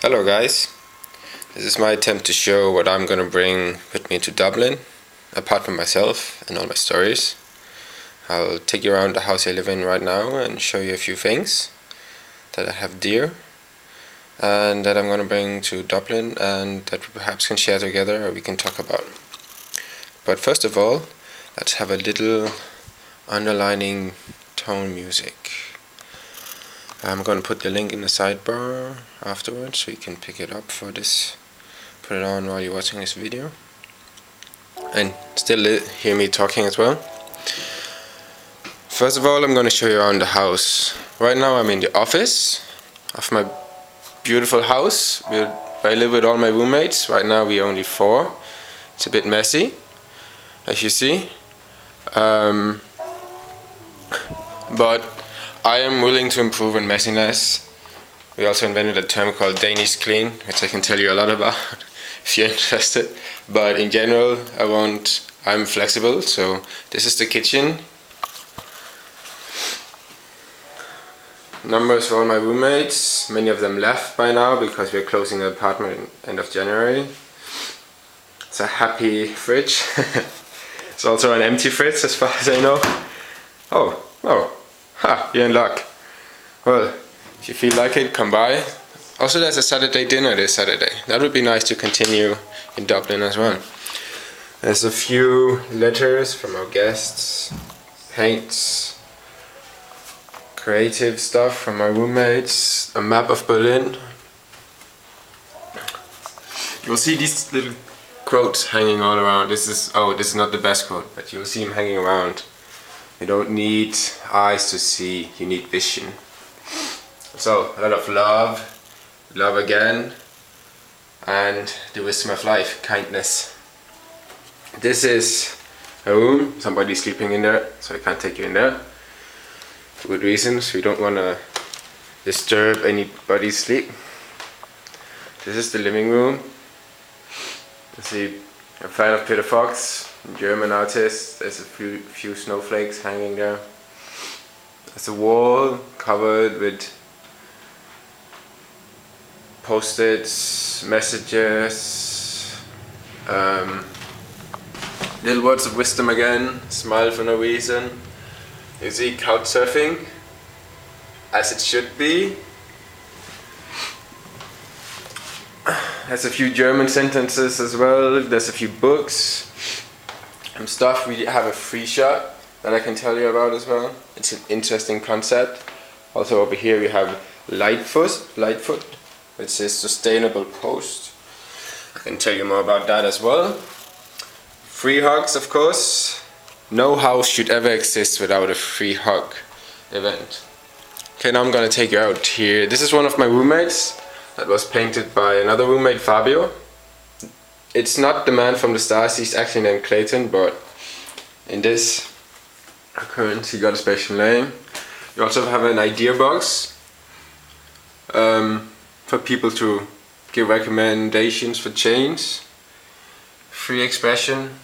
Hello guys, this is my attempt to show what I'm gonna bring with me to Dublin, apart from myself and all my stories. I'll take you around the house I live in right now and show you a few things that I have dear and that I'm gonna bring to Dublin and that we perhaps can share together or we can talk about. But first of all, let's have a little underlining tone music. I'm going to put the link in the sidebar afterwards so you can pick it up for this, put it on while you're watching this video and still hear me talking as well. First of all, I'm going to show you around the house. Right now I'm in the office of my beautiful house where I live with all my roommates. Right now we're only 4. It's a bit messy, as you see, but I am willing to improve on messiness. We also invented a term called Danish clean, which I can tell you a lot about if you're interested. But in general, I'm flexible. So this is the kitchen. Numbers for all my roommates. Many of them left by now because we're closing the apartment end of January. It's a happy fridge. It's also an empty fridge as far as I know. Oh. Ha, you're in luck. Well, if you feel like it, come by. Also, there's a Saturday dinner this Saturday. That would be nice to continue in Dublin as well. There's a few letters from our guests, paints, creative stuff from my roommates, a map of Berlin. You'll see these little quotes hanging all around. This is not the best quote, but you'll see them hanging around. You don't need eyes to see, you need vision. So, a lot of love again, and the wisdom of life, kindness. This is a room, somebody's sleeping in there, so I can't take you in there. For good reasons, we don't want to disturb anybody's sleep. This is the living room. You see, a fan of Peter Fox. German artist. There's a few snowflakes hanging there. There's a wall covered with post-its, messages, little words of wisdom again, smile for no reason. You see couch surfing, as it should be. There's a few German sentences as well. There's a few books. Stuff. We have a free shot that I can tell you about as well. It's an interesting concept. Also over here we have Lightfoot, which is sustainable post. I can tell you more about that as well. Free hugs, of course. No house should ever exist without a free hug event. Okay, now I'm gonna take you out here. This is one of my roommates that was painted by another roommate, Fabio. It's not the man from the stars, he's actually named Clayton, but in this occurrence he got a special name. You also have an idea box for people to give recommendations for change. Free expression.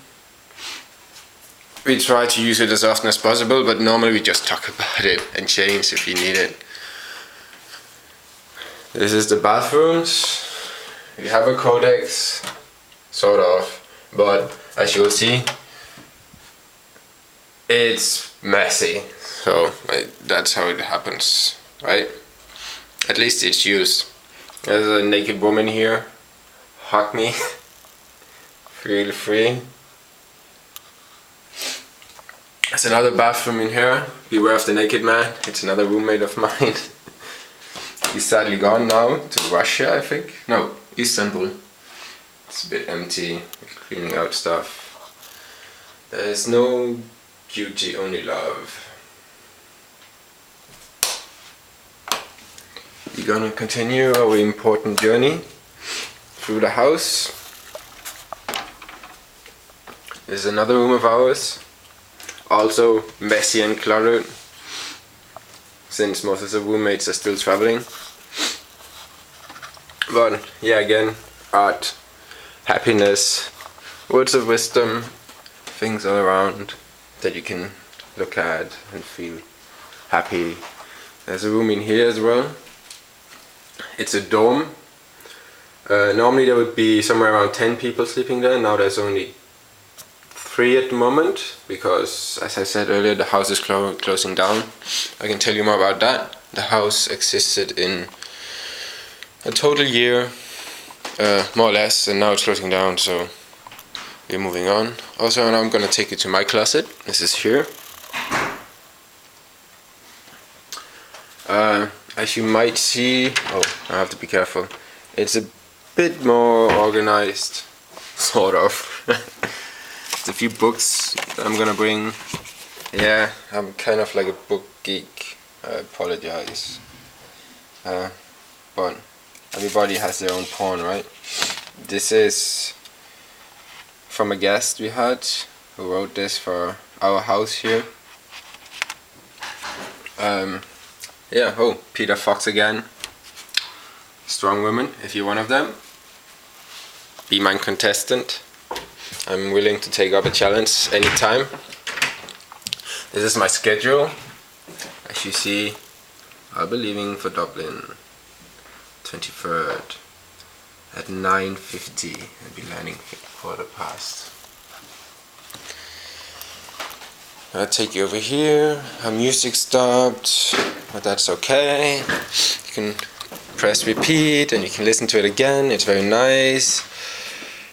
We try to use it as often as possible, but normally we just talk about it and change if you need it. This is the bathrooms. We have a codex. Sort of, but as you'll see, it's messy. So that's how it happens, right? At least it's used. There's a naked woman here. Hug me. Feel free. There's another bathroom in here. Beware of the naked man. It's another roommate of mine. He's sadly gone now to Russia, I think. No, Istanbul. It's a bit empty, cleaning out stuff. There's no duty, only love. We're gonna continue our important journey through the house. There's another room of ours, also messy and cluttered, since most of the roommates are still traveling. But yeah, again, art. Happiness, words of wisdom, things all around that you can look at and feel happy. There's a room in here as well. It's a dome Normally there would be somewhere around 10 people sleeping there. Now there's only 3 at the moment because, as I said earlier, the house is closing down. I can tell you more about that. The house existed in a total year, more or less, and now it's closing down, so we're moving on. Also, now I'm gonna take you to my closet. This is here. As you might see, oh, I have to be careful. It's a bit more organized, sort of. There's a few books that I'm gonna bring. Yeah, I'm kind of like a book geek. I apologize. But everybody has their own porn, right? This is from a guest we had who wrote this for our house here. Yeah, oh, Peter Fox again. Strong women, if you're one of them. Be my contestant. I'm willing to take up a challenge anytime. This is my schedule. As you see, I'll be leaving for Dublin 23rd at 9:50. I'll be landing 1:15. I'll take you over here. Our music stopped, but that's okay. You can press repeat and you can listen to it again. It's very nice.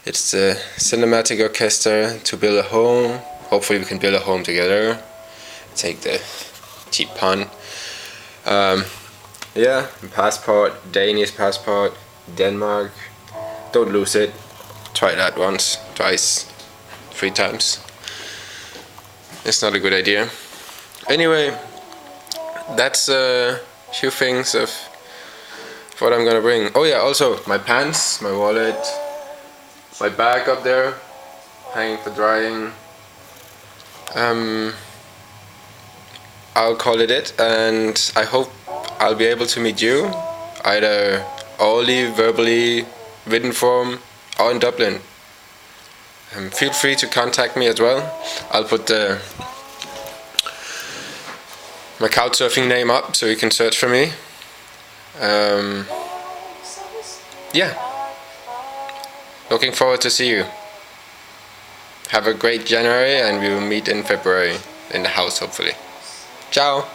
It's the cinematic orchestra to build a home. Hopefully we can build a home together. Take the cheap pun. Yeah, passport, Danish passport, Denmark. Don't lose it. Try that once, twice, 3 times. It's not a good idea. Anyway, that's a few things of what I'm gonna bring. Oh yeah, also my pants, my wallet, my bag up there, hanging for drying. I'll call it, and I hope I'll be able to meet you, either orally, verbally, written form, or in Dublin. Feel free to contact me as well. I'll put my couchsurfing name up so you can search for me. Yeah. Looking forward to see you. Have a great January, and we will meet in February in the house, hopefully. Ciao!